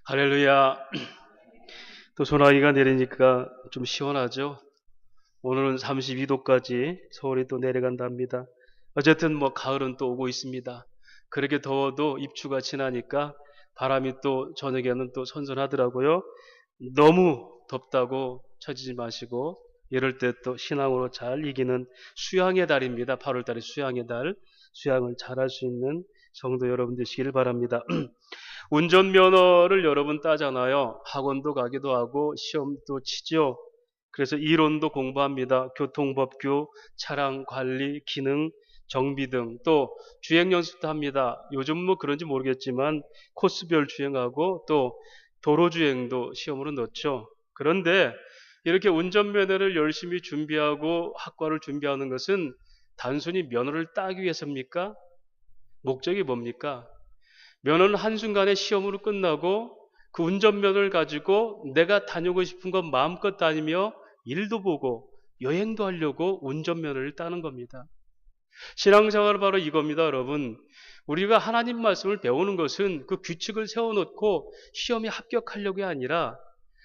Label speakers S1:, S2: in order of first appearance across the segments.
S1: 할렐루야. 또 소나기가 내리니까 좀 시원하죠? 오늘은 32도까지 서울이 또 내려간답니다. 어쨌든 뭐 가을은 또 오고 있습니다. 그렇게 더워도 입추가 지나니까 바람이 또 저녁에는 또 선선하더라고요. 너무 덥다고 처지지 마시고 이럴 때 또 신앙으로 잘 이기는 수양의 달입니다. 8월 달에 수양의 달. 수양을 잘할 수 있는 성도 여러분 되시기를 바랍니다. 운전면허를 여러분 따잖아요. 학원도 가기도 하고 시험도 치죠. 그래서 이론도 공부합니다. 교통법규, 차량 관리, 기능, 정비 등 또 주행 연습도 합니다. 요즘 뭐 그런지 모르겠지만 코스별 주행하고 또 도로 주행도 시험으로 넣죠. 그런데 이렇게 운전면허를 열심히 준비하고 학과를 준비하는 것은 단순히 면허를 따기 위해서입니까? 목적이 뭡니까? 면허는 한순간에 시험으로 끝나고 그 운전면허를 가지고 내가 다니고 싶은 건 마음껏 다니며 일도 보고 여행도 하려고 운전면허를 따는 겁니다. 신앙생활은 바로 이겁니다, 여러분. 우리가 하나님 말씀을 배우는 것은 그 규칙을 세워놓고 시험에 합격하려고 아니라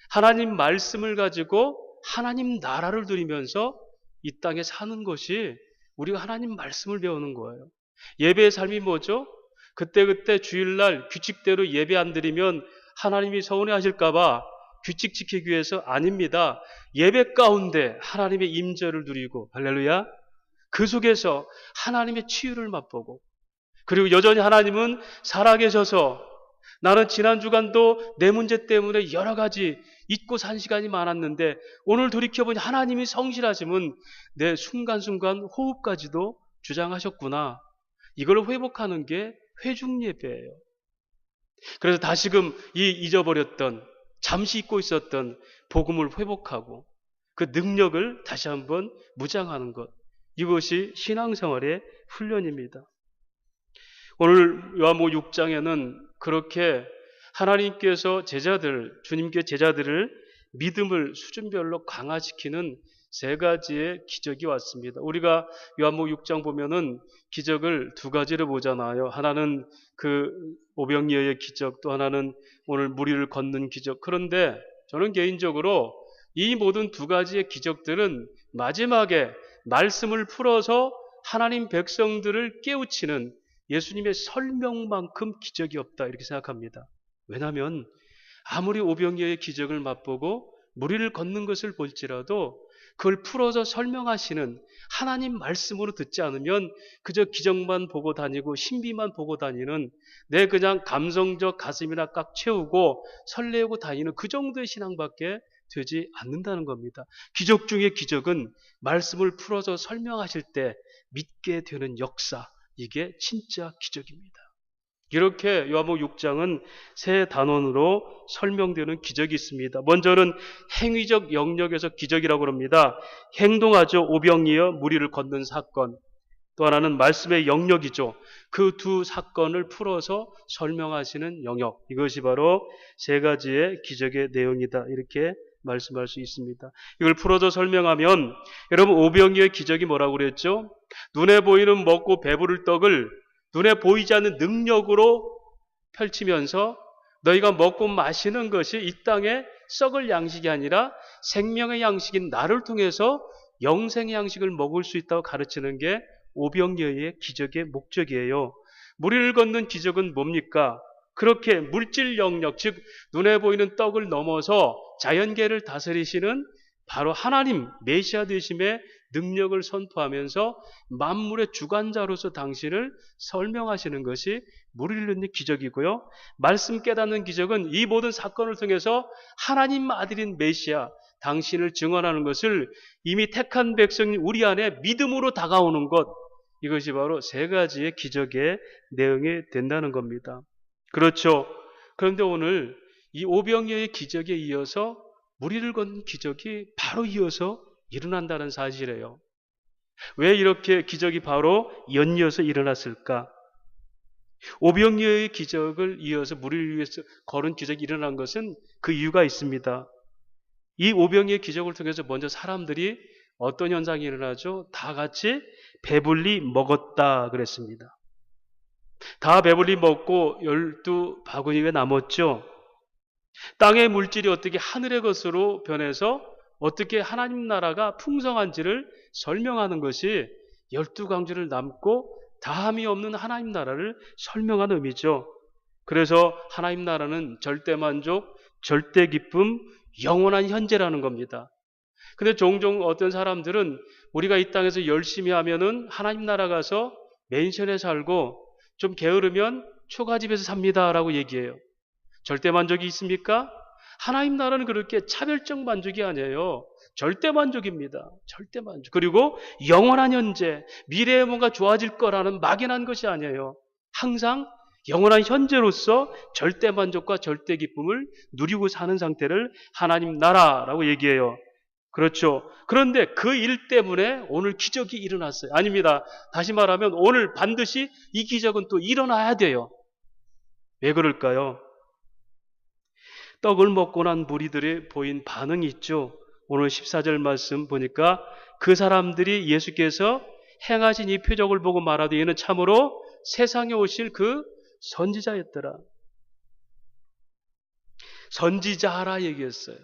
S1: 하나님 말씀을 가지고 하나님 나라를 누리면서 이 땅에 사는 것이 우리가 하나님 말씀을 배우는 거예요. 예배의 삶이 뭐죠? 그때그때 주일날 규칙대로 예배 안 드리면 하나님이 서운해하실까봐 규칙 지키기 위해서 아닙니다. 예배 가운데 하나님의 임재를 누리고 할렐루야. 그 속에서 하나님의 치유를 맛보고 그리고 여전히 하나님은 살아계셔서 나는 지난 주간도 내 문제 때문에 여러 가지 잊고 산 시간이 많았는데 오늘 돌이켜보니 하나님이 성실하심은 내 순간순간 호흡까지도 주장하셨구나. 이걸 회복하는 게 회중 예배예요. 그래서 다시금 이 잊어버렸던 잠시 잊고 있었던 복음을 회복하고 그 능력을 다시 한번 무장하는 것. 이것이 신앙생활의 훈련입니다. 오늘 요한복음 6장에는 그렇게 하나님께서 주님께 제자들을 믿음을 수준별로 강화시키는 세 가지의 기적이 왔습니다. 우리가 요한복음 6장 보면은 기적을 두 가지를 보잖아요. 하나는 그 오병이어의 기적, 또 하나는 오늘 무리를 걷는 기적. 그런데 저는 개인적으로 이 모든 두 가지의 기적들은 마지막에 말씀을 풀어서 하나님 백성들을 깨우치는 예수님의 설명만큼 기적이 없다 이렇게 생각합니다. 왜냐하면 아무리 오병이어의 기적을 맛보고 무리를 걷는 것을 볼지라도 그걸 풀어서 설명하시는 하나님 말씀으로 듣지 않으면 그저 기적만 보고 다니고 신비만 보고 다니는 내 그냥 감성적 가슴이나 꽉 채우고 설레고 다니는 그 정도의 신앙밖에 되지 않는다는 겁니다. 기적 중의 기적은 말씀을 풀어서 설명하실 때 믿게 되는 역사, 이게 진짜 기적입니다. 이렇게 요한복음 6장은 세 단원으로 설명되는 기적이 있습니다. 먼저는 행위적 영역에서 기적이라고 합니다. 행동하죠. 오병이어 무리를 걷는 사건. 또 하나는 말씀의 영역이죠. 그 두 사건을 풀어서 설명하시는 영역. 이것이 바로 세 가지의 기적의 내용이다. 이렇게 말씀할 수 있습니다. 이걸 풀어서 설명하면 여러분 오병이어의 기적이 뭐라고 그랬죠? 눈에 보이는 먹고 배부를 떡을 눈에 보이지 않는 능력으로 펼치면서 너희가 먹고 마시는 것이 이 땅에 썩을 양식이 아니라 생명의 양식인 나를 통해서 영생의 양식을 먹을 수 있다고 가르치는 게 오병이어의 기적의 목적이에요. 무리를 걷는 기적은 뭡니까? 그렇게 물질 영역, 즉 눈에 보이는 떡을 넘어서 자연계를 다스리시는 바로 하나님 메시아 되심의 능력을 선포하면서 만물의 주관자로서 당신을 설명하시는 것이 무리를 걷는 기적이고요. 말씀 깨닫는 기적은 이 모든 사건을 통해서 하나님 아들인 메시아 당신을 증언하는 것을 이미 택한 백성인 우리 안에 믿음으로 다가오는 것, 이것이 바로 세 가지의 기적의 내용이 된다는 겁니다. 그렇죠. 그런데 오늘 이 오병이어의 기적에 이어서 무리를 걷는 기적이 바로 이어서 일어난다는 사실이에요. 왜 이렇게 기적이 바로 연이어서 일어났을까? 오병이어의 기적을 이어서 무리를 위해서 걸은 기적이 일어난 것은 그 이유가 있습니다. 이 오병이어의 기적을 통해서 먼저 사람들이 어떤 현상이 일어나죠? 다 같이 배불리 먹었다 그랬습니다. 다 배불리 먹고 12바구니 왜 남았죠? 땅의 물질이 어떻게 하늘의 것으로 변해서 어떻게 하나님 나라가 풍성한지를 설명하는 것이 12강주를 남고 다함이 없는 하나님 나라를 설명하는 의미죠. 그래서 하나님 나라는 절대 만족, 절대 기쁨, 영원한 현재라는 겁니다. 근데 종종 어떤 사람들은 우리가 이 땅에서 열심히 하면은 하나님 나라 가서 맨션에 살고 좀 게으르면 초가집에서 삽니다라고 얘기해요. 절대 만족이 있습니까? 하나님 나라는 그렇게 차별적 만족이 아니에요. 절대 만족입니다. 절대 만족. 그리고 영원한 현재, 미래에 뭔가 좋아질 거라는 막연한 것이 아니에요. 항상 영원한 현재로서 절대 만족과 절대 기쁨을 누리고 사는 상태를 하나님 나라라고 얘기해요. 그렇죠. 그런데 그 일 때문에 오늘 기적이 일어났어요. 아닙니다. 다시 말하면 오늘 반드시 이 기적은 또 일어나야 돼요. 왜 그럴까요? 떡을 먹고 난 무리들이 보인 반응이 있죠. 오늘 14절 말씀 보니까 그 사람들이 예수께서 행하신 이 표적을 보고 말하되 이는 참으로 세상에 오실 그 선지자였더라. 선지자라 얘기했어요.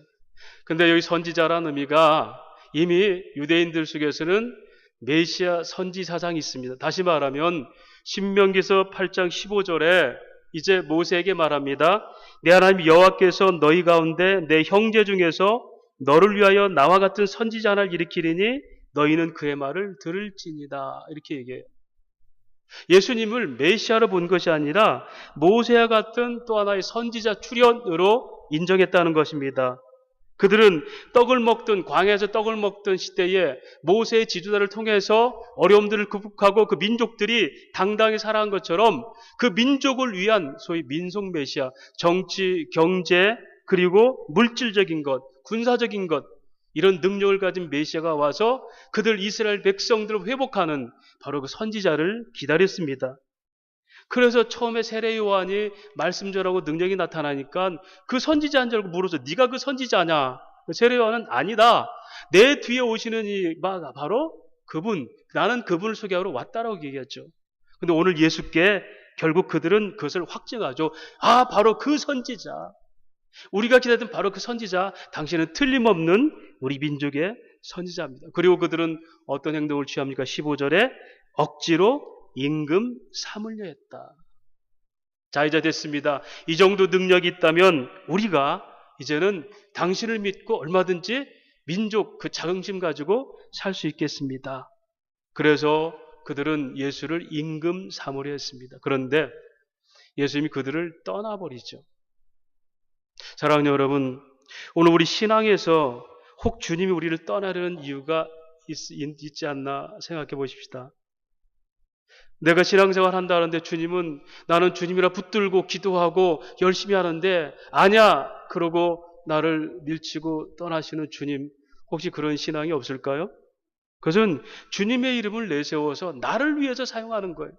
S1: 근데 여기 선지자라는 의미가 이미 유대인들 속에서는 메시아 선지 사상이 있습니다. 다시 말하면 신명기서 8장 15절에 이제 모세에게 말합니다. 내 하나님 여호와께서 너희 가운데 내 형제 중에서 너를 위하여 나와 같은 선지자 하나를 일으키리니 너희는 그의 말을 들을지니다. 이렇게 얘기해요. 예수님을 메시아로 본 것이 아니라 모세와 같은 또 하나의 선지자 출현으로 인정했다는 것입니다. 그들은 떡을 먹던 광야에서 떡을 먹던 시대에 모세의 지도자를 통해서 어려움들을 극복하고 그 민족들이 당당히 살아간 것처럼 그 민족을 위한 소위 민속 메시아, 정치, 경제, 그리고 물질적인 것, 군사적인 것, 이런 능력을 가진 메시아가 와서 그들 이스라엘 백성들을 회복하는 바로 그 선지자를 기다렸습니다. 그래서 처음에 세례 요한이 말씀 전하고 능력이 나타나니까 그 선지자인 줄 알고 물어서 네가 그 선지자냐? 세례 요한은 아니다. 내 뒤에 오시는 이가 바로 그분, 나는 그분을 소개하러 왔다라고 얘기했죠. 근데 오늘 예수께 결국 그들은 그것을 확증하죠. 아, 바로 그 선지자. 우리가 기다렸던 바로 그 선지자, 당신은 틀림없는 우리 민족의 선지자입니다. 그리고 그들은 어떤 행동을 취합니까? 15절에 억지로 임금 삼으려 했다. 자, 이제 됐습니다. 이 정도 능력이 있다면 우리가 이제는 당신을 믿고 얼마든지 민족 그 자긍심 가지고 살 수 있겠습니다. 그래서 그들은 예수를 임금 삼으려 했습니다. 그런데 예수님이 그들을 떠나버리죠. 사랑하는 여러분, 오늘 우리 신앙에서 혹 주님이 우리를 떠나려는 이유가 있지 않나 생각해 보십시다. 내가 신앙생활 한다 하는데 주님은 나는 주님이라 붙들고 기도하고 열심히 하는데 아냐 그러고 나를 밀치고 떠나시는 주님, 혹시 그런 신앙이 없을까요? 그것은 주님의 이름을 내세워서 나를 위해서 사용하는 거예요.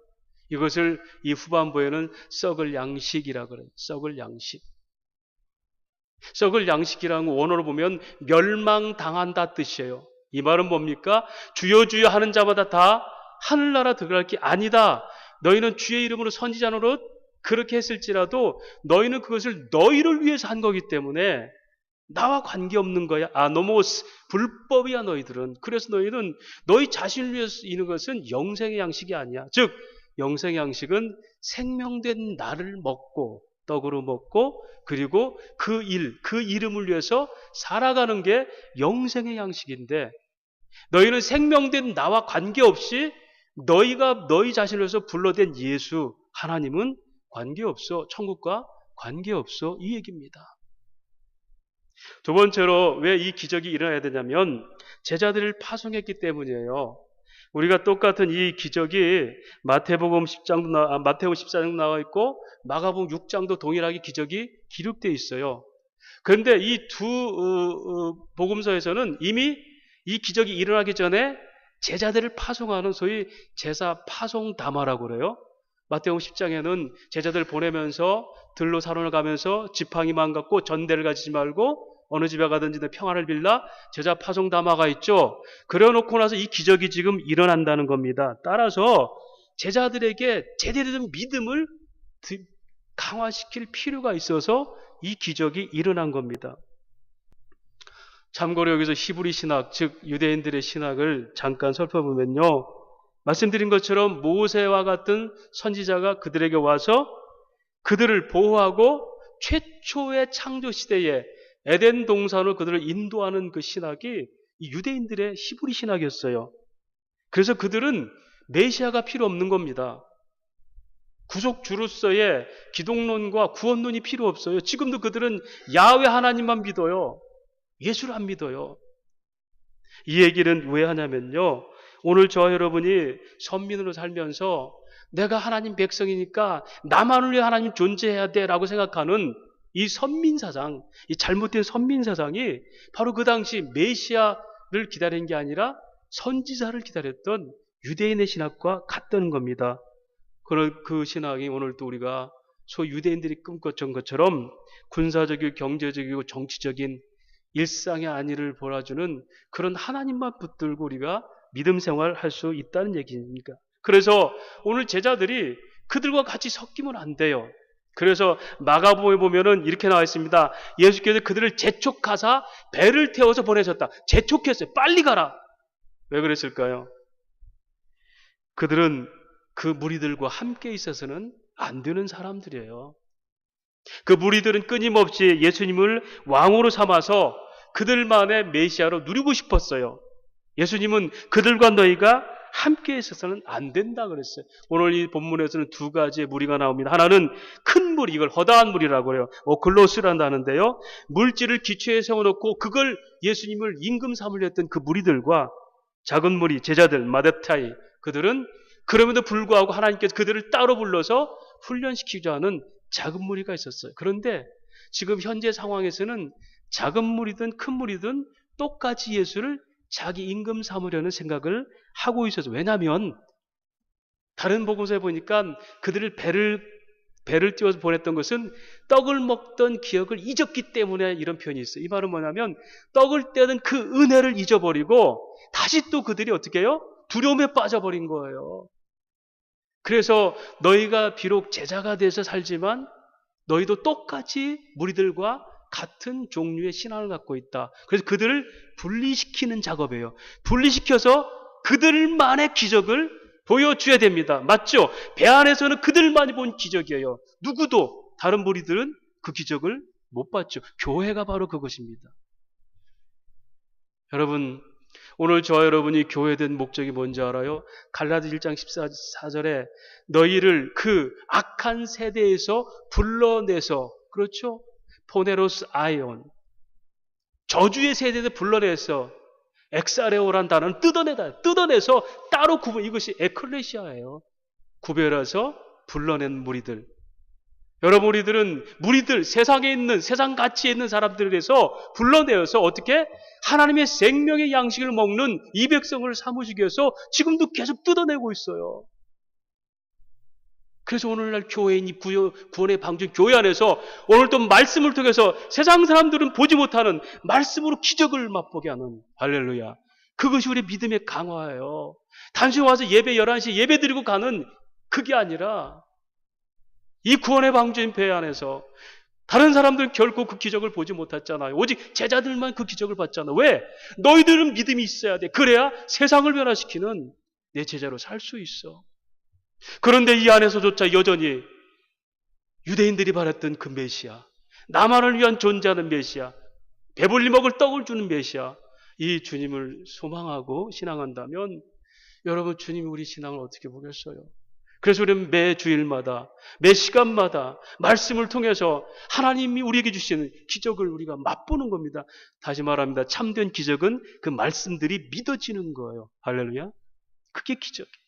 S1: 이것을 이 후반부에는 썩을 양식이라 그래요. 썩을 양식. 썩을 양식이라는 원어로 보면 멸망당한다 뜻이에요. 이 말은 뭡니까? 주여 주여 하는 자마다 다 하늘나라 들어갈 게 아니다. 너희는 주의 이름으로 선지자 노릇 그렇게 했을지라도 너희는 그것을 너희를 위해서 한 거기 때문에 나와 관계없는 거야. 아노모스, 불법이야 너희들은. 그래서 너희는 너희 자신을 위해서 있는 것은 영생의 양식이 아니야. 즉 영생의 양식은 생명된 나를 먹고 떡으로 먹고 그리고 그 이름을 위해서 살아가는 게 영생의 양식인데 너희는 생명된 나와 관계없이 너희가 너희 자신을 위해서 불러댄 예수 하나님은 관계없어. 천국과 관계없어. 이 얘기입니다. 두 번째로 왜 이 기적이 일어나야 되냐면 제자들을 파송했기 때문이에요. 우리가 똑같은 이 기적이 마태복음 14장도 나와 있고 마가복음 6장도 동일하게 기적이 기록되어 있어요. 그런데 이 두 복음서에서는 이미 이 기적이 일어나기 전에 제자들을 파송하는 소위 제사 파송 담화라고 그래요. 마태복음 10장에는 제자들 보내면서 들로 사론을 가면서 지팡이만 갖고 전대를 가지지 말고 어느 집에 가든지 평안을 빌라 제자 파송 담화가 있죠. 그래놓고 나서 이 기적이 지금 일어난다는 겁니다. 따라서 제자들에게 제대로 된 믿음을 강화시킬 필요가 있어서 이 기적이 일어난 겁니다. 참고로 여기서 히브리 신학, 즉 유대인들의 신학을 잠깐 살펴보면요, 말씀드린 것처럼 모세와 같은 선지자가 그들에게 와서 그들을 보호하고 최초의 창조 시대에 에덴 동산으로 그들을 인도하는 그 신학이 이 유대인들의 히브리 신학이었어요. 그래서 그들은 메시아가 필요 없는 겁니다. 구속주로서의 기독론과 구원론이 필요 없어요. 지금도 그들은 야훼 하나님만 믿어요. 예수를 안 믿어요. 이 얘기는 왜 하냐면요, 오늘 저와 여러분이 선민으로 살면서 내가 하나님 백성이니까 나만을 위해 하나님 존재해야 돼 라고 생각하는 이 선민사상, 이 잘못된 선민사상이 바로 그 당시 메시아를 기다린 게 아니라 선지자를 기다렸던 유대인의 신학과 같다는 겁니다. 그런 그 신학이 오늘 또 우리가 소 유대인들이 꿈꿨던 것처럼 군사적이고 경제적이고 정치적인 일상의 안위를 보라주는 그런 하나님만 붙들고 우리가 믿음 생활할 수 있다는 얘기입니까? 그래서 오늘 제자들이 그들과 같이 섞이면 안 돼요. 그래서 마가복음에 보면은 이렇게 나와 있습니다. 예수께서 그들을 재촉하사 배를 태워서 보내셨다. 재촉했어요. 빨리 가라. 왜 그랬을까요? 그들은 그 무리들과 함께 있어서는 안 되는 사람들이에요. 그 무리들은 끊임없이 예수님을 왕으로 삼아서 그들만의 메시아로 누리고 싶었어요. 예수님은 그들과 너희가 함께 있어서는 안 된다 그랬어요. 오늘 이 본문에서는 두 가지의 무리가 나옵니다. 하나는 큰 무리, 이걸 허다한 무리라고 해요. 오클로스라고 하는데요. 물질을 기초에 세워놓고 그걸 예수님을 임금 삼으려 했던 그 무리들과 작은 무리, 제자들, 마데타이, 그들은 그럼에도 불구하고 하나님께서 그들을 따로 불러서 훈련시키자 하는 작은 무리가 있었어요. 그런데 지금 현재 상황에서는 작은 무리든 큰 무리든 똑같이 예수를 자기 임금 삼으려는 생각을 하고 있어서, 왜냐하면 다른 복음서에 보니까 그들을 배를 띄워서 보냈던 것은 떡을 먹던 기억을 잊었기 때문에 이런 표현이 있어요. 이 말은 뭐냐면 떡을 떼는 그 은혜를 잊어버리고 다시 또 그들이 어떻게 해요? 두려움에 빠져버린 거예요. 그래서 너희가 비록 제자가 돼서 살지만 너희도 똑같이 무리들과 같은 종류의 신앙을 갖고 있다. 그래서 그들을 분리시키는 작업이에요. 분리시켜서 그들만의 기적을 보여줘야 됩니다. 맞죠? 배 안에서는 그들만이 본 기적이에요. 누구도 다른 무리들은 그 기적을 못 봤죠. 교회가 바로 그것입니다. 여러분, 오늘 저와 여러분이 교회된 목적이 뭔지 알아요? 갈라디 1장 14절에 너희를 그 악한 세대에서 불러내서, 그렇죠? 포네로스 아이온, 저주의 세대에서 불러내서, 엑사레오란 단어는 뜯어내서 따로 이것이 에클레시아예요. 구별해서 불러낸 무리들. 여러분, 무리들, 세상에 있는, 세상 가치에 있는 사람들에서 불러내어서 어떻게 하나님의 생명의 양식을 먹는 이 백성을 삼으시기 위해서 지금도 계속 뜯어내고 있어요. 그래서 오늘날 교회인 이 구원의 방주 교회 안에서 오늘 또 말씀을 통해서 세상 사람들은 보지 못하는 말씀으로 기적을 맛보게 하는, 할렐루야. 그것이 우리 믿음의 강화예요. 단순히 와서 예배 11시에 예배 드리고 가는 그게 아니라 이 구원의 방주인 배 안에서 다른 사람들은 결코 그 기적을 보지 못했잖아요. 오직 제자들만 그 기적을 봤잖아요. 왜? 너희들은 믿음이 있어야 돼. 그래야 세상을 변화시키는 내 제자로 살 수 있어. 그런데 이 안에서조차 여전히 유대인들이 바랐던 그 메시아, 나만을 위한 존재하는 메시아, 배불리 먹을 떡을 주는 메시아, 이 주님을 소망하고 신앙한다면 여러분, 주님이 우리 신앙을 어떻게 보겠어요? 그래서 우리는 매 주일마다, 매 시간마다 말씀을 통해서 하나님이 우리에게 주시는 기적을 우리가 맛보는 겁니다. 다시 말합니다. 참된 기적은 그 말씀들이 믿어지는 거예요. 할렐루야. 그게 기적이에요.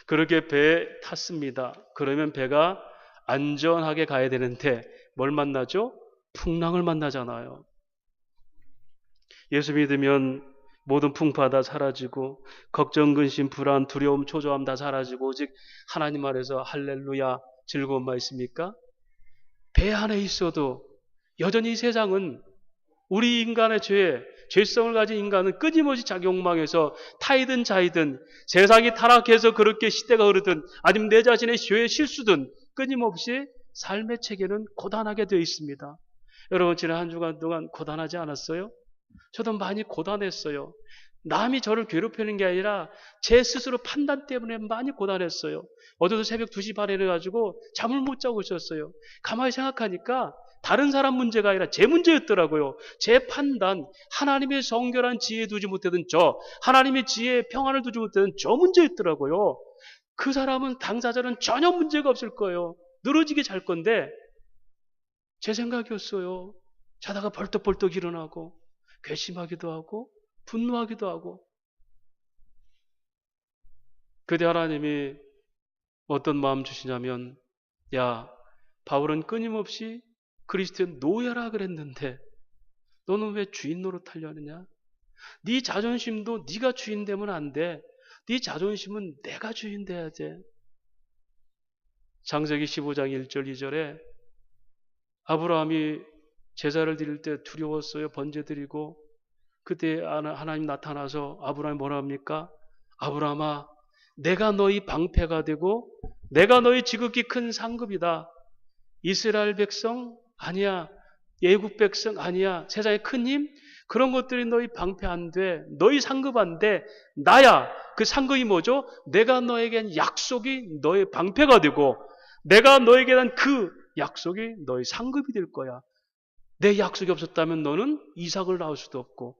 S1: 그렇게 배에 탔습니다. 그러면 배가 안전하게 가야 되는데 뭘 만나죠? 풍랑을 만나잖아요. 예수 믿으면 모든 풍파 다 사라지고 걱정, 근심, 불안, 두려움, 초조함 다 사라지고 오직 하나님 아래서 할렐루야 즐거움만 있습니까? 배 안에 있어도 여전히 세상은 우리 인간의 죄, 죄성을 가진 인간은 끊임없이 자기 욕망에서 타이든 자이든 세상이 타락해서 그렇게 시대가 흐르든 아니면 내 자신의 죄의 실수든 끊임없이 삶의 체계는 고단하게 되어 있습니다. 여러분 지난 한 주간 동안 고단하지 않았어요? 저도 많이 고단했어요. 남이 저를 괴롭히는 게 아니라 제 스스로 판단 때문에 많이 고단했어요. 어제도 새벽 2시 반에 일어나가지고 잠을 못 자고 있었어요. 가만히 생각하니까 다른 사람 문제가 아니라 제 문제였더라고요. 제 판단, 하나님의 성결한 지혜 두지 못하던 저, 하나님의 지혜에 평안을 두지 못하던 저 문제였더라고요. 그 사람은 당사자는 전혀 문제가 없을 거예요. 늘어지게 잘 건데 제 생각이었어요. 자다가 벌떡벌떡 일어나고 괘씸하기도 하고 분노하기도 하고. 그때 하나님이 어떤 마음 주시냐면, 야, 바울은 끊임없이 그리스도의 노예라 그랬는데 너는 왜 주인 노릇하려 하느냐? 네 자존심도 네가 주인 되면 안 돼. 네 자존심은 내가 주인 돼야 돼. 창세기 15장 1절 2절에 아브라함이 제사를 드릴 때 두려웠어요. 번제 드리고. 그때 하나님 나타나서 아브라함이 뭐라 합니까? 아브라함아, 내가 너희 방패가 되고 내가 너희 지극히 큰 상급이다. 이스라엘 백성 아니야. 예국 백성 아니야. 세상의 큰 힘? 그런 것들이 너희 방패 안 돼. 너희 상급 안 돼. 나야. 그 상급이 뭐죠? 내가 너에겐 약속이 너의 방패가 되고 내가 너에게 한 그 약속이 너의 상급이 될 거야. 내 약속이 없었다면 너는 이삭을 낳을 수도 없고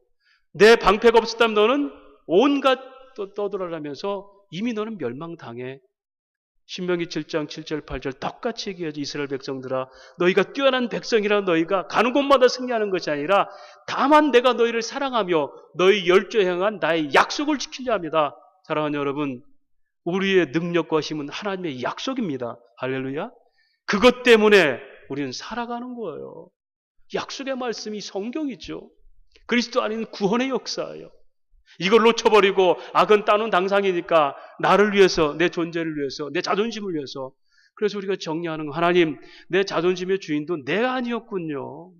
S1: 내 방패가 없었다면 너는 온갖 떠돌아다니면서 이미 너는 멸망당해. 신명기 7장 7절 8절 똑같이 얘기하죠. 이스라엘 백성들아, 너희가 뛰어난 백성이라 너희가 가는 곳마다 승리하는 것이 아니라 다만 내가 너희를 사랑하며 너희 열조에 향한 나의 약속을 지키려 합니다. 사랑하는 여러분, 우리의 능력과 힘은 하나님의 약속입니다. 할렐루야. 그것 때문에 우리는 살아가는 거예요. 약속의 말씀이 성경이죠. 그리스도 아닌 구원의 역사예요. 이걸 놓쳐버리고 악은 따놓은 당상이니까 나를 위해서, 내 존재를 위해서, 내 자존심을 위해서. 그래서 우리가 정리하는 거, 하나님, 내 자존심의 주인도 내가 아니었군요.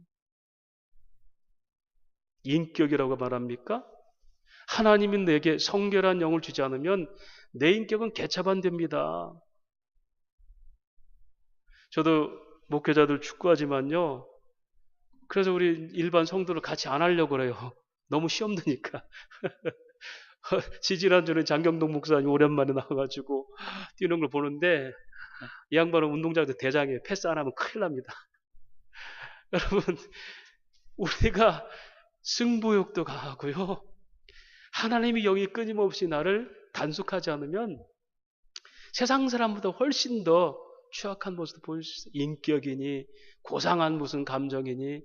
S1: 인격이라고 말합니까? 하나님이 내게 성결한 영을 주지 않으면 내 인격은 개차반됩니다. 저도 목회자들 축구하지만요. 그래서 우리 일반 성도를 같이 안 하려고 그래요. 너무 시험 드니까. 지지난주에 장경동 목사님 오랜만에 나와가지고 뛰는 걸 보는데 이 양반은 운동장에서 대장이에요. 패스 안 하면 큰일 납니다. 여러분, 우리가 승부욕도 강하고요. 하나님의 영이 끊임없이 나를 단속하지 않으면 세상 사람보다 훨씬 더 취약한 모습을 보일 수 있어요. 인격이니 고상한 무슨 감정이니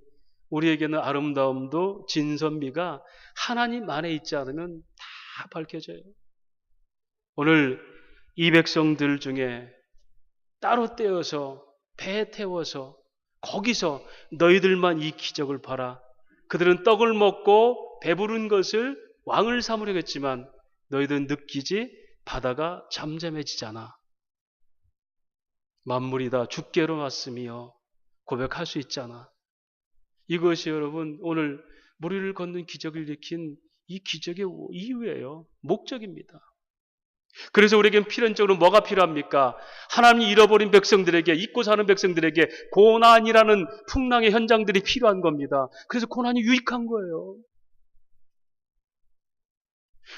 S1: 우리에게는 아름다움도 진선미가 하나님 안에 있지 않으면 다 밝혀져요. 오늘 이 백성들 중에 따로 떼어서 배에 태워서 거기서 너희들만 이 기적을 봐라. 그들은 떡을 먹고 배부른 것을 왕을 삼으려고 했지만 너희들은 느끼지 바다가 잠잠해지잖아. 만물이 다 주께로 왔으며 고백할 수 있잖아. 이것이 여러분 오늘 무리를 걷는 기적을 일으킨 이 기적의 이유예요. 목적입니다. 그래서 우리에겐 필연적으로 뭐가 필요합니까? 하나님이 잃어버린 백성들에게, 잊고 사는 백성들에게 고난이라는 풍랑의 현장들이 필요한 겁니다. 그래서 고난이 유익한 거예요.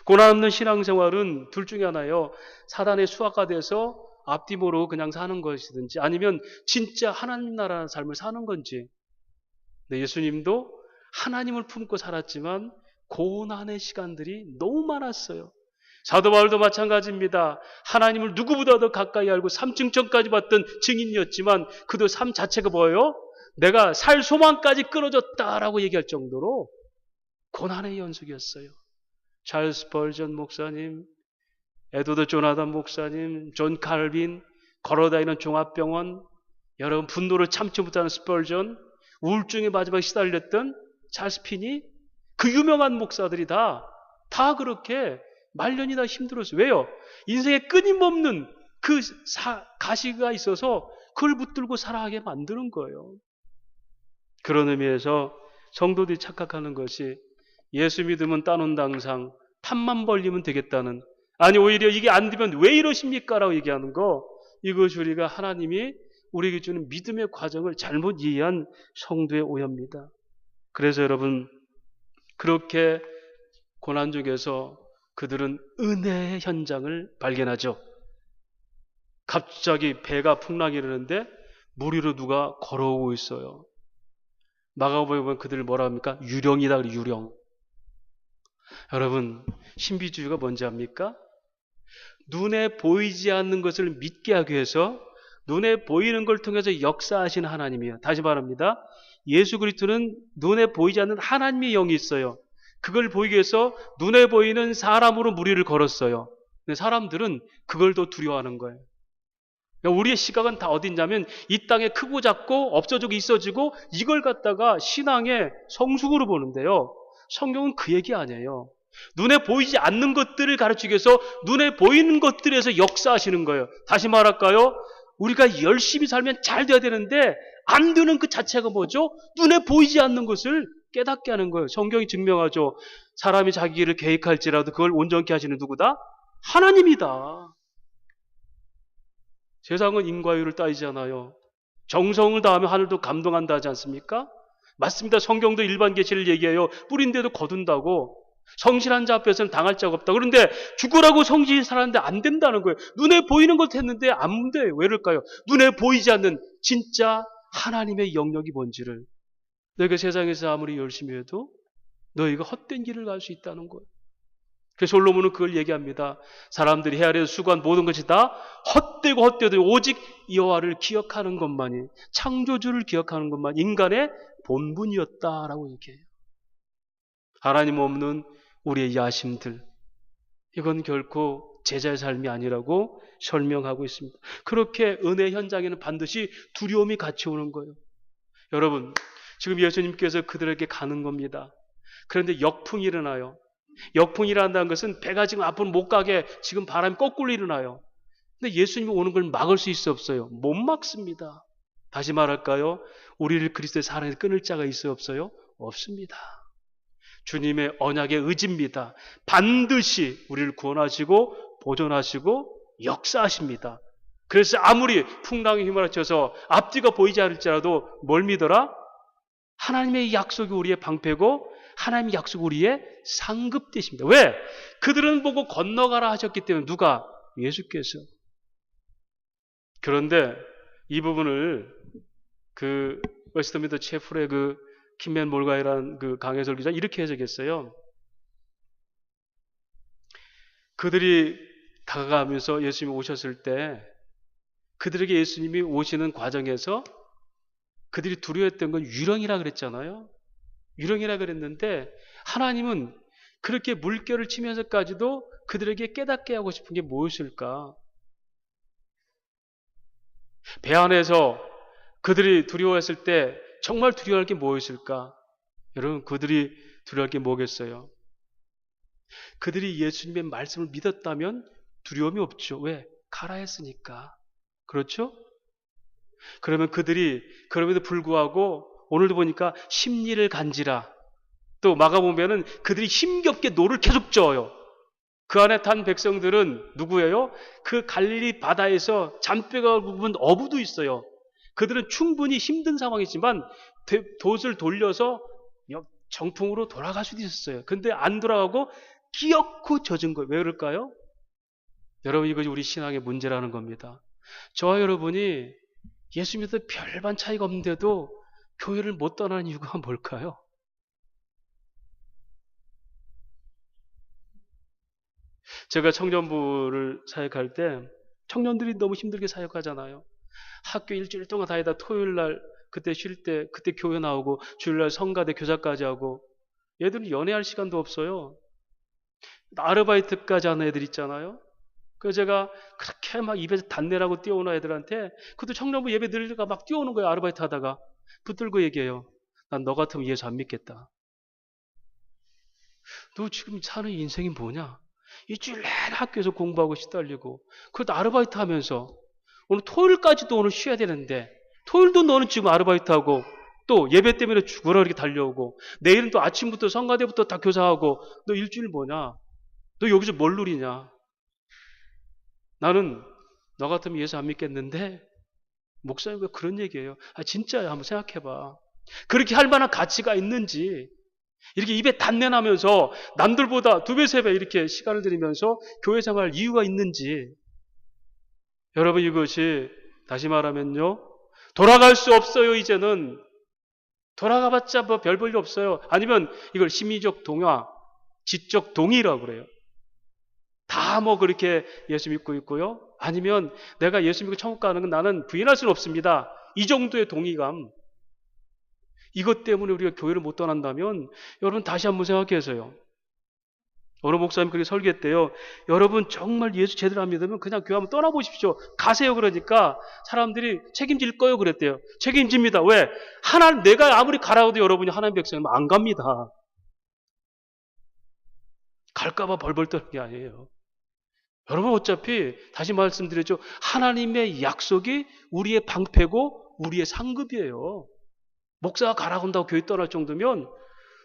S1: 고난 없는 신앙생활은 둘 중에 하나예요. 사단의 수하가 돼서 앞뒤 모르고 그냥 사는 것이든지 아니면 진짜 하나님 나라의 삶을 사는 건지. 네, 예수님도 하나님을 품고 살았지만 고난의 시간들이 너무 많았어요. 사도 바울도 마찬가지입니다. 하나님을 누구보다 더 가까이 알고 삼층천까지 봤던 증인이었지만 그도 삶 자체가 뭐예요? 내가 살 소망까지 끊어졌다라고 얘기할 정도로 고난의 연속이었어요. 찰스 스펄전 목사님, 에드워드 조나단 목사님, 존 칼빈, 걸어다니는 종합병원, 여러분 분노를 참지 못하는 스펄전, 우울증에 마지막에 시달렸던 찰스 핀이 그 유명한 목사들이 다 그렇게 말년이 다 힘들었어요. 왜요? 인생에 끊임없는 그 가시가 있어서 그걸 붙들고 살아가게 만드는 거예요. 그런 의미에서 성도들이 착각하는 것이 예수 믿으면 따놓은 당상 탐만 벌리면 되겠다는, 아니 오히려 이게 안 되면 왜 이러십니까? 라고 얘기하는 거, 이것이 우리가 하나님이 우리에게 주는 믿음의 과정을 잘못 이해한 성도의 오해입니다. 그래서 여러분, 그렇게 고난 중에서 그들은 은혜의 현장을 발견하죠. 갑자기 배가 풍랑이 일어나는데 물 위로 누가 걸어오고 있어요. 마가복음에 보면 그들을 뭐라 합니까? 유령이다. 유령. 여러분, 신비주의가 뭔지 압니까? 눈에 보이지 않는 것을 믿게 하기 위해서 눈에 보이는 걸 통해서 역사하시는 하나님이에요. 다시 말합니다. 예수 그리스도는 눈에 보이지 않는 하나님의 영이 있어요. 그걸 보이기 위해서 눈에 보이는 사람으로 무리를 걸었어요. 근데 사람들은 그걸 더 두려워하는 거예요. 그러니까 우리의 시각은 다 어딨냐면 이 땅에 크고 작고 없어지고 있어지고 이걸 갖다가 신앙의 성숙으로 보는데요. 성경은 그 얘기 아니에요. 눈에 보이지 않는 것들을 가르치기 위해서 눈에 보이는 것들에서 역사하시는 거예요. 다시 말할까요? 우리가 열심히 살면 잘 돼야 되는데 안 되는 그 자체가 뭐죠? 눈에 보이지 않는 것을 깨닫게 하는 거예요. 성경이 증명하죠. 사람이 자기 길을 계획할지라도 그걸 온전케 하시는 누구다? 하나님이다. 세상은 인과율을 따지잖아요. 정성을 다하면 하늘도 감동한다 하지 않습니까? 맞습니다. 성경도 일반 계시를 얘기해요. 뿌린데도 거둔다고. 성실한 자 앞에서는 당할 자가 없다. 그런데 죽으라고 성실히 살았는데 안 된다는 거예요. 눈에 보이는 것 했는데 안 돼. 왜 그럴까요? 눈에 보이지 않는 진짜 하나님의 영역이 뭔지를. 너희가 세상에서 아무리 열심히 해도 너희가 헛된 길을 갈 수 있다는 거예요. 그래서 솔로몬은 그걸 얘기합니다. 사람들이 헤아려 수고한 모든 것이 다 헛되고 헛되도 오직 여호와를 기억하는 것만이, 창조주를 기억하는 것만 인간의 본분이었다라고 얘기해요. 하나님 없는 우리의 야심들, 이건 결코 제자의 삶이 아니라고 설명하고 있습니다. 그렇게 은혜 현장에는 반드시 두려움이 같이 오는 거예요. 여러분, 지금 예수님께서 그들에게 가는 겁니다. 그런데 역풍이 일어나요. 역풍이 일어난다는 것은 배가 지금 앞으로 못 가게 지금 바람이 거꾸로 일어나요. 근데 예수님이 오는 걸 막을 수 있어 없어요? 못 막습니다. 다시 말할까요? 우리를 그리스도의 사랑에 끊을 자가 있어요 없어요? 없습니다. 주님의 언약의 의지입니다. 반드시 우리를 구원하시고 보존하시고 역사하십니다. 그래서 아무리 풍랑이 휘몰아쳐서 앞뒤가 보이지 않을지라도 뭘 믿어라? 하나님의 약속이 우리의 방패고 하나님의 약속이 우리의 상급되십니다. 왜? 그들은 보고 건너가라 하셨기 때문에. 누가? 예수께서. 그런데 이 부분을 그 웨스트민스터 체플의 그 킴맨 몰가이라는 그 강해설 기자 이렇게 해석했어요. 그들이 다가가면서 예수님이 오셨을 때 그들에게 예수님이 오시는 과정에서 그들이 두려워했던 건 유령이라 그랬잖아요. 유령이라 그랬는데 하나님은 그렇게 물결을 치면서까지도 그들에게 깨닫게 하고 싶은 게 무엇일까? 배 안에서 그들이 두려워했을 때 정말 두려워할 게 무엇일까? 여러분, 그들이 두려워할 게 뭐겠어요? 그들이 예수님의 말씀을 믿었다면 두려움이 없죠. 왜? 가라 했으니까. 그렇죠? 그러면 그들이 그럼에도 불구하고 오늘도 보니까 심리를 간지라. 또 마가보면은 그들이 힘겹게 노를 계속 저어요. 그 안에 탄 백성들은 누구예요? 그 갈릴리 바다에서 잔뼈가 굵은 어부도 있어요. 그들은 충분히 힘든 상황이지만 돛을 돌려서 정풍으로 돌아갈 수도 있었어요. 근데 안 돌아가고 기어코 젖은 거예요. 왜 그럴까요? 여러분, 이것이 우리 신앙의 문제라는 겁니다. 저와 여러분이 예수 믿어 별반 차이가 없는데도 교회를 못 떠나는 이유가 뭘까요? 제가 청년부를 사역할 때 청년들이 너무 힘들게 사역하잖아요. 학교 일주일 동안 다니다 토요일 날 그때 쉴 때 그때 교회 나오고 주일날 성가대 교사까지 하고 얘들은 연애할 시간도 없어요. 아르바이트까지 하는 애들 있잖아요. 그래서 제가 그렇게 막 입에서 단내라고 뛰어오는 애들한테 그것도 청년부 예배 드리다가 막 뛰어오는 거예요. 아르바이트 하다가 붙들고 얘기해요. 난 너 같으면 예수 안 믿겠다. 너 지금 사는 인생이 뭐냐? 일주일 내내 학교에서 공부하고 시달리고 그것도 아르바이트 하면서 오늘 토요일까지도 오늘 쉬어야 되는데 토요일도 너는 지금 아르바이트하고 또 예배 때문에 죽으러 이렇게 달려오고 내일은 또 아침부터 성가대부터 다 교사하고 너 일주일 뭐냐? 너 여기서 뭘 누리냐? 나는 너 같으면 예수 안 믿겠는데 목사님 왜 그런 얘기예요? 아 진짜야 한번 생각해봐. 그렇게 할 만한 가치가 있는지 이렇게 입에 단내나면서 남들보다 2배, 3배 이렇게 시간을 들이면서 교회 생활 이유가 있는지 여러분 이것이 다시 말하면요. 돌아갈 수 없어요 이제는. 돌아가봤자 뭐 별 볼일 없어요. 아니면 이걸 심리적 동화, 지적 동의라고 그래요. 다 뭐 그렇게 예수 믿고 있고요. 아니면 내가 예수 믿고 천국 가는 건 나는 부인할 수는 없습니다. 이 정도의 동의감. 이것 때문에 우리가 교회를 못 떠난다면 여러분 다시 한번 생각해서요. 어느 목사님 그렇게 설교했대요. 여러분 정말 예수 제대로 안 믿으면 그냥 교회 한번 떠나보십시오. 가세요. 그러니까 사람들이 책임질 거요 그랬대요. 책임집니다. 왜? 하나님 내가 아무리 가라고 해도 여러분이 하나님 백성이면 안 갑니다. 갈까봐 벌벌 떠는 게 아니에요. 여러분 어차피 다시 말씀드렸죠. 하나님의 약속이 우리의 방패고 우리의 상급이에요. 목사가 가라고 한다고 교회 떠날 정도면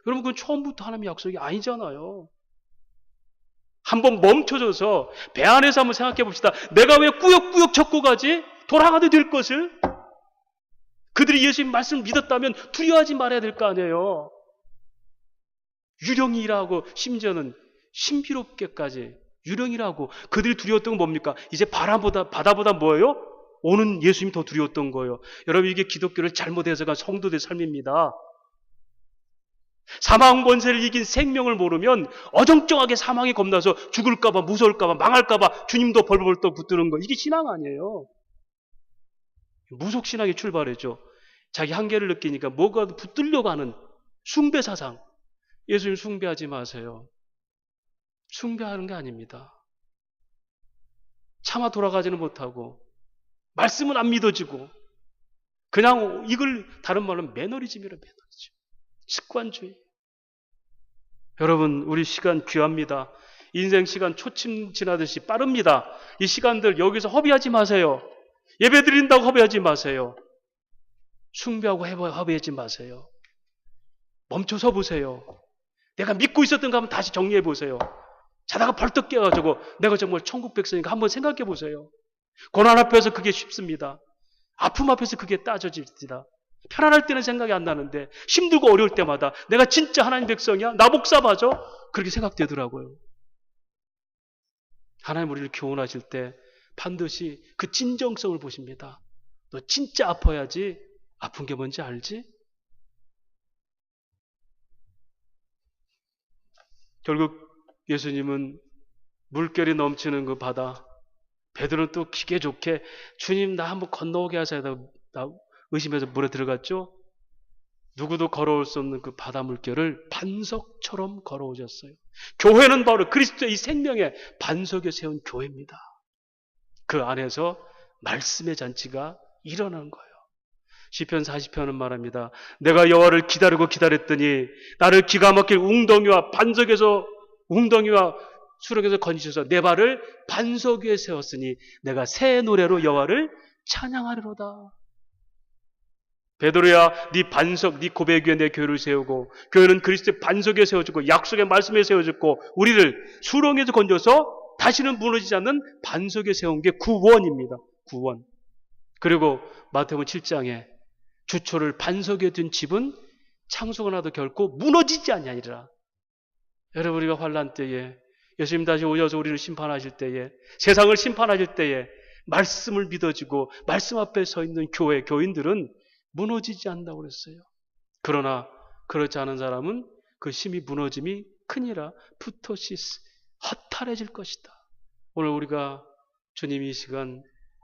S1: 여러분 그건 처음부터 하나님의 약속이 아니잖아요. 한번 멈춰줘서 배 안에서 한번 생각해 봅시다. 내가 왜 꾸역꾸역 젓고 가지? 돌아가도 될 것을? 그들이 예수님 말씀을 믿었다면 두려워하지 말아야 될 거 아니에요. 유령이라고 심지어는 신비롭게까지 유령이라고 그들이 두려웠던 건 뭡니까? 이제 바다보다 뭐예요? 오는 예수님이 더 두려웠던 거예요. 여러분 이게 기독교를 잘못 해석한 성도들의 삶입니다. 사망 권세를 이긴 생명을 모르면 어정쩡하게 사망에 겁나서 죽을까봐 무서울까봐 망할까봐 주님도 벌벌 떠 붙드는 거 이게 신앙 아니에요. 무속신앙의 출발이죠. 자기 한계를 느끼니까 뭐가 붙들려고 하는 숭배 사상. 예수님 숭배하지 마세요. 숭배하는 게 아닙니다. 차마 돌아가지는 못하고 말씀은 안 믿어지고 그냥 이걸 다른 말로 매너리즘이라 매너리즘. 습관주의. 여러분 우리 시간 귀합니다. 인생 시간 초침 지나듯이 빠릅니다. 이 시간들 여기서 허비하지 마세요. 예배 드린다고 허비하지 마세요. 숭배하고 허비하지 마세요. 멈춰서 보세요. 내가 믿고 있었던 거 한번 다시 정리해 보세요. 자다가 벌떡 깨가지고 내가 정말 천국 백성인가 한번 생각해 보세요. 고난 앞에서 그게 쉽습니다. 아픔 앞에서 그게 따져집니다. 편안할 때는 생각이 안 나는데 힘들고 어려울 때마다 내가 진짜 하나님 백성이야? 나 목사 맞아? 그렇게 생각되더라고요. 하나님 우리를 교훈하실 때 반드시 그 진정성을 보십니다. 너 진짜 아파야지 아픈 게 뭔지 알지? 결국 예수님은 물결이 넘치는 그 바다, 베드로는 또 기계 좋게 주님 나 한번 건너오게 하세요. 나 의심해서 물에 들어갔죠. 누구도 걸어올 수 없는 그 바다 물결을 반석처럼 걸어오셨어요. 교회는 바로 그리스도의 이 생명의 반석에 세운 교회입니다. 그 안에서 말씀의 잔치가 일어나는 거예요. 시편 40편은 말합니다. 내가 여호와를 기다리고 기다렸더니 나를 기가 막힐 웅덩이와 수렁에서 건지셔서 내 발을 반석 위에 세웠으니 내가 새 노래로 여호와를 찬양하리로다. 베드로야 네 반석 네 고백 위에 내 교회를 세우고 교회는 그리스도의 반석에 세워졌고 약속의 말씀에 세워졌고 우리를 수렁에서 건져서 다시는 무너지지 않는 반석에 세운 게 구원입니다. 구원. 그리고 마태복음 7장에 주초를 반석에 둔 집은 창수가 나도 결코 무너지지 아니하리라. 여러분 우리가 환난 때에 예수님 다시 오셔서 우리를 심판하실 때에 세상을 심판하실 때에 말씀을 믿어지고 말씀 앞에 서 있는 교회 교인들은 무너지지 않는다고 그랬어요. 그러나 그렇지 않은 사람은 그 심히 무너짐이 크니라 푸토시스 허탈해질 것이다. 오늘 우리가 주님 이 시간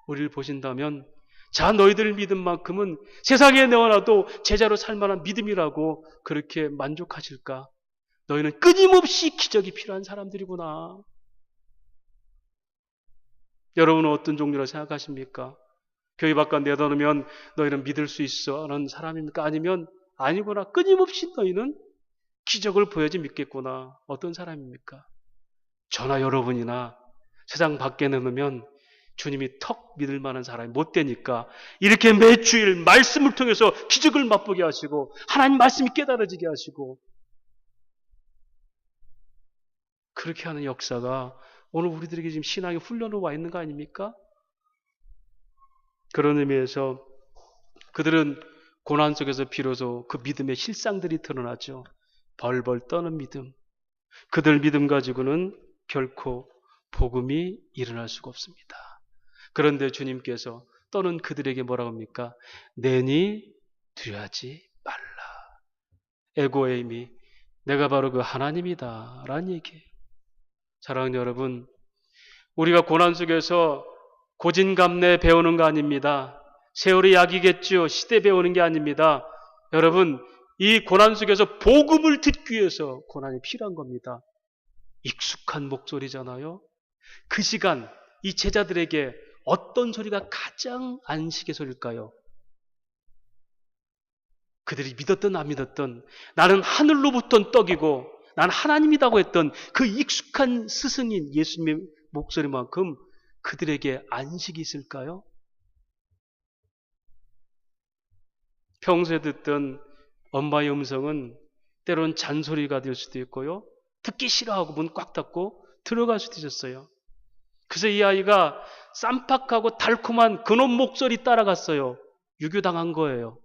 S1: 우리를 보신다면 자 너희들 믿음만큼은 세상에 내어놔도 제자로 살 만한 믿음이라고 그렇게 만족하실까? 너희는 끊임없이 기적이 필요한 사람들이구나. 여러분은 어떤 종류로 생각하십니까? 교회 밖에 내다놓으면 너희는 믿을 수 있어 하는 사람입니까? 아니면 아니구나. 끊임없이 너희는 기적을 보여야지 믿겠구나. 어떤 사람입니까? 저나 여러분이나 세상 밖에 내놓으면 주님이 턱 믿을 만한 사람이 못 되니까 이렇게 매주일 말씀을 통해서 기적을 맛보게 하시고 하나님 말씀이 깨달아지게 하시고 그렇게 하는 역사가 오늘 우리들에게 지금 신앙의 훈련으로 와 있는 거 아닙니까? 그런 의미에서 그들은 고난 속에서 비로소 그 믿음의 실상들이 드러나죠. 벌벌 떠는 믿음. 그들 믿음 가지고는 결코 복음이 일어날 수가 없습니다. 그런데 주님께서 떠는 그들에게 뭐라고 합니까? 내니 두려워하지 말라. 에고에임이 내가 바로 그 하나님이다 라는 얘기예요. 사랑하는 여러분, 우리가 고난 속에서 고진감래 배우는 거 아닙니다. 세월의 약이겠죠. 시대 배우는 게 아닙니다. 여러분, 이 고난 속에서 복음을 듣기 위해서 고난이 필요한 겁니다. 익숙한 목소리잖아요. 그 시간 이 제자들에게 어떤 소리가 가장 안식의 소리일까요? 그들이 믿었든 안 믿었든 나는 하늘로부터 떡이고 난 하나님이라고 했던 그 익숙한 스승인 예수님의 목소리만큼 그들에게 안식이 있을까요? 평소에 듣던 엄마의 음성은 때론 잔소리가 될 수도 있고요. 듣기 싫어하고 문 꽉 닫고 들어갈 수도 있었어요. 그래서 이 아이가 쌈박하고 달콤한 그놈 목소리 따라갔어요. 유교당한 거예요.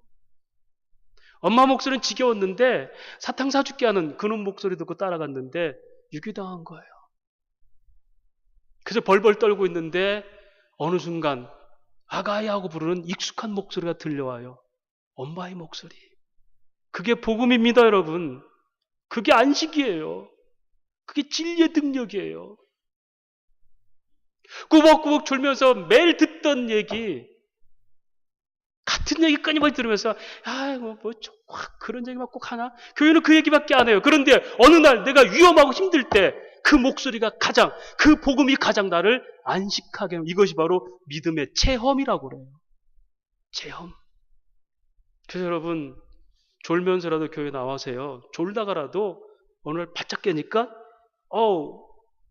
S1: 엄마 목소리는 지겨웠는데 사탕 사줄게 하는 그놈 목소리 듣고 따라갔는데 유교당한 거예요. 그래서 벌벌 떨고 있는데 어느 순간 아가야 하고 부르는 익숙한 목소리가 들려와요. 엄마의 목소리. 그게 복음입니다, 여러분. 그게 안식이에요. 그게 진리의 능력이에요. 꾸벅꾸벅 졸면서 매일 듣던 얘기, 같은 얘기 끊임없이 들으면서 그런 얘기만 꼭 하나? 교회는 그 얘기밖에 안 해요. 그런데 어느 날 내가 위험하고 힘들 때 그 목소리가 그 복음이 가장 나를 안식하게 하는, 이것이 바로 믿음의 체험이라고 그래요. 체험. 그래서 여러분, 졸면서라도 교회 나와세요. 졸다가라도 오늘 바짝 깨니까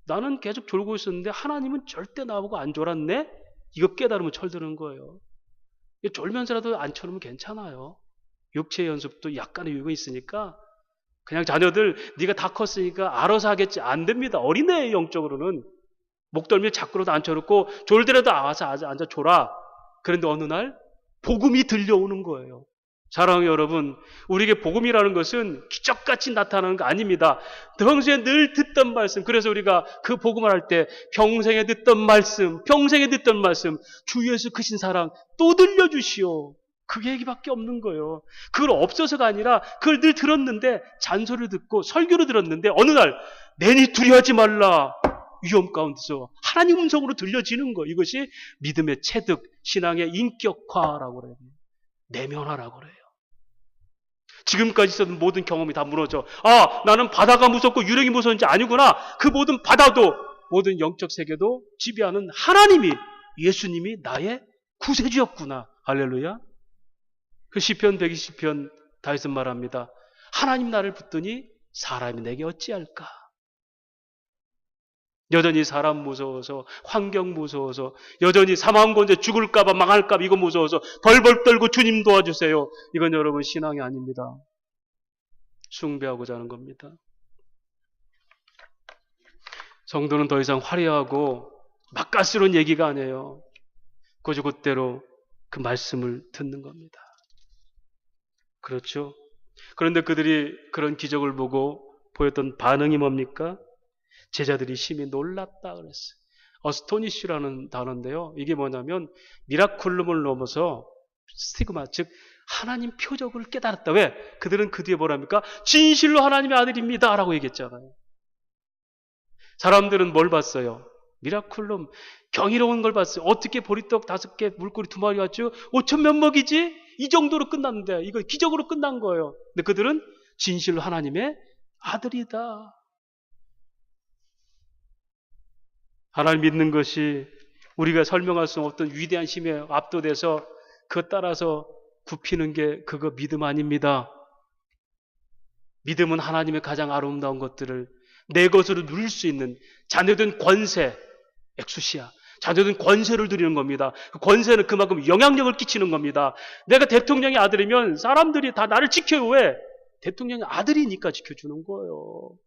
S1: 나는 계속 졸고 있었는데 하나님은 절대 나보고 안 졸았네? 이거 깨달으면 철드는 거예요. 졸면서라도 안 졸으면 괜찮아요. 육체 연습도 약간의 유익이 있으니까 그냥 자녀들 네가 다 컸으니까 알아서 하겠지. 안 됩니다. 어린애예요, 영적으로는. 목덜미 자꾸로도 안 쳐놓고 졸더라도 와서 앉아 졸아. 그런데 어느 날 복음이 들려오는 거예요. 사랑하는 여러분, 우리에게 복음이라는 것은 기적같이 나타나는 거 아닙니다. 평소에 늘 듣던 말씀, 그래서 우리가 그 복음을 할 때 평생에 듣던 말씀, 주 예수 크신 사랑 또 들려주시오. 그 얘기밖에 없는 거예요. 그걸 없어서가 아니라 그걸 늘 들었는데, 잔소리를 듣고 설교를 들었는데 어느 날 내니 두려워하지 말라. 위험 가운데서 하나님 음성으로 들려지는 거. 이것이 믿음의 체득, 신앙의 인격화라고 그래요. 내면화라고 그래요. 지금까지 있었던 모든 경험이 다 무너져. 나는 바다가 무섭고 유령이 무서운지 아니구나. 그 모든 바다도, 모든 영적 세계도 지배하는 하나님이, 예수님이 나의 구세주였구나. 할렐루야. 그 시편 120편 다윗은 말합니다. 하나님 나를 붙더니 사람이 내게 어찌할까. 여전히 사람 무서워서, 환경 무서워서, 여전히 사망권제 죽을까봐, 망할까봐 이거 무서워서 벌벌 떨고 주님 도와주세요. 이건 여러분 신앙이 아닙니다. 숭배하고자 하는 겁니다. 성도는 더 이상 화려하고 맛깔스러운 얘기가 아니에요. 곧대로 그 말씀을 듣는 겁니다. 그렇죠? 그런데 그들이 그런 기적을 보고 보였던 반응이 뭡니까? 제자들이 심히 놀랐다 그랬어요. 어스토니쉬라는 단어인데요. 이게 뭐냐면 미라클룸을 넘어서 스티그마, 즉 하나님 표적을 깨달았다. 왜? 그들은 그 뒤에 뭐랍니까? 진실로 하나님의 아들입니다 라고 얘기했잖아요. 사람들은 뭘 봤어요? 미라클룸, 경이로운 걸 봤어요. 어떻게 보리떡 5개, 물고기 2마리 왔죠? 5천 몇 먹이지? 이 정도로 끝났는데 이거 기적으로 끝난 거예요. 근데 그들은 진실로 하나님의 아들이다. 하나님 믿는 것이 우리가 설명할 수 없던 위대한 힘에 압도돼서 그것 따라서 굽히는 게 그거 믿음 아닙니다. 믿음은 하나님의 가장 아름다운 것들을 내 것으로 누릴 수 있는 자녀된 권세, 엑수시아, 자녀들은 권세를 드리는 겁니다. 그 권세는 그만큼 영향력을 끼치는 겁니다. 내가 대통령의 아들이면 사람들이 다 나를 지켜요. 왜? 대통령의 아들이니까 지켜주는 거예요.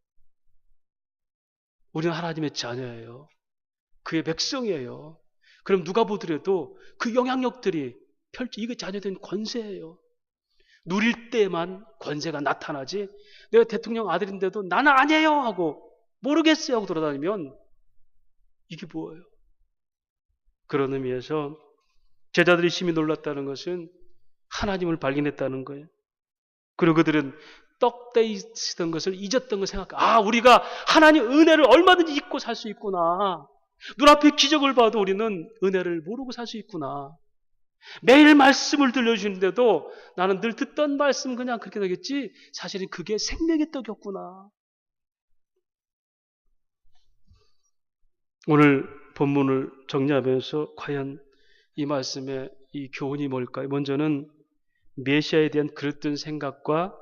S1: 우리는 하나님의 자녀예요. 그의 백성이에요. 그럼 누가 보더라도 그 영향력들이 이게 자녀된 권세예요. 누릴 때만 권세가 나타나지, 내가 대통령 아들인데도 나는 아니에요 하고 모르겠어요 하고 돌아다니면 이게 뭐예요? 그런 의미에서 제자들이 심히 놀랐다는 것은 하나님을 발견했다는 거예요. 그리고 그들은 떡대에 있었던 것을 잊었던 걸 생각해. 우리가 하나님 은혜를 얼마든지 잊고 살 수 있구나. 눈앞에 기적을 봐도 우리는 은혜를 모르고 살 수 있구나. 매일 말씀을 들려주는데도 나는 늘 듣던 말씀 그냥 그렇게 되겠지, 사실은 그게 생명의 떡이었구나. 오늘 본문을 정리하면서 과연 이 말씀의 이 교훈이 뭘까요? 먼저는 메시아에 대한 그릇된 생각과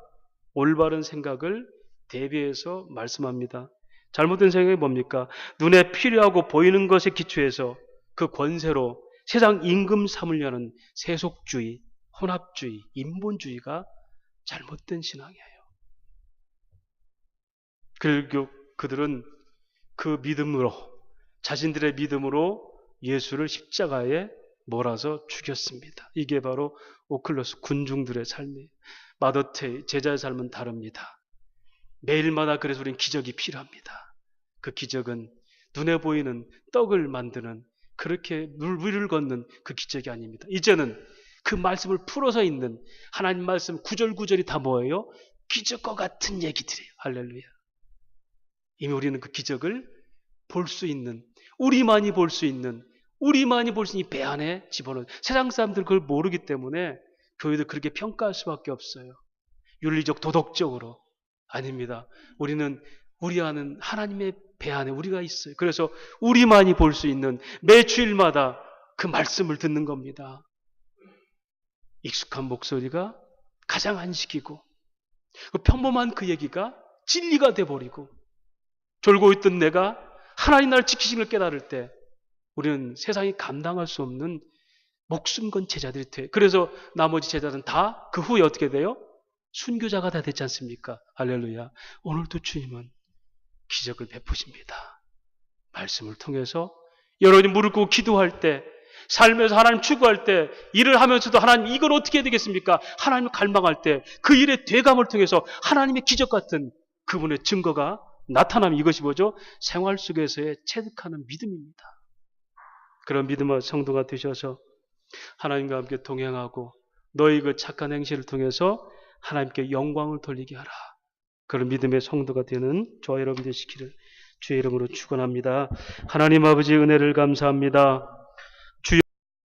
S1: 올바른 생각을 대비해서 말씀합니다. 잘못된 생각이 뭡니까? 눈에 필요하고 보이는 것에 기초해서 그 권세로 세상 임금 삼으려는 세속주의, 혼합주의, 인본주의가 잘못된 신앙이에요. 결국 그들은 그 믿음으로, 자신들의 믿음으로 예수를 십자가에 몰아서 죽였습니다. 이게 바로 오클로스 군중들의 삶이에요. 마더테의 제자의 삶은 다릅니다. 매일마다 그래서 우리는 기적이 필요합니다. 그 기적은 눈에 보이는 떡을 만드는, 그렇게 위를 걷는 그 기적이 아닙니다. 이제는 그 말씀을 풀어서 있는 하나님 말씀 구절구절이 다 뭐예요? 기적과 같은 얘기들이에요. 할렐루야. 이미 우리는 그 기적을 볼 수 있는, 우리만이 볼 수 있는 이 배 안에 집어넣은, 세상 사람들은 그걸 모르기 때문에 교회도 그렇게 평가할 수밖에 없어요. 윤리적, 도덕적으로. 아닙니다. 우리는 우리 아는 하나님의 배 안에 우리가 있어요. 그래서 우리만이 볼 수 있는, 매 주일마다 그 말씀을 듣는 겁니다. 익숙한 목소리가 가장 안식이고, 평범한 그 얘기가 진리가 돼버리고, 졸고 있던 내가 하나님 나를 지키신 걸 깨달을 때 우리는 세상이 감당할 수 없는 목숨 건 제자들이 돼요. 그래서 나머지 제자들은 다 그 후에 어떻게 돼요? 순교자가 다 됐지 않습니까? 할렐루야. 오늘도 주님은 기적을 베푸십니다. 말씀을 통해서 여러분이 무릎 꿇고 기도할 때, 삶에서 하나님 추구할 때, 일을 하면서도 하나님 이걸 어떻게 해야 되겠습니까? 하나님을 갈망할 때 그 일의 되감을 통해서 하나님의 기적 같은 그분의 증거가 나타나면 이것이 뭐죠? 생활 속에서의 체득하는 믿음입니다. 그런 믿음의 성도가 되셔서 하나님과 함께 동행하고 너희 그 착한 행실을 통해서 하나님께 영광을 돌리게 하라. 그런 믿음의 성도가 되는 저와 여러분 되시기를 주의 이름으로 축원합니다. 하나님 아버지 은혜를 감사합니다.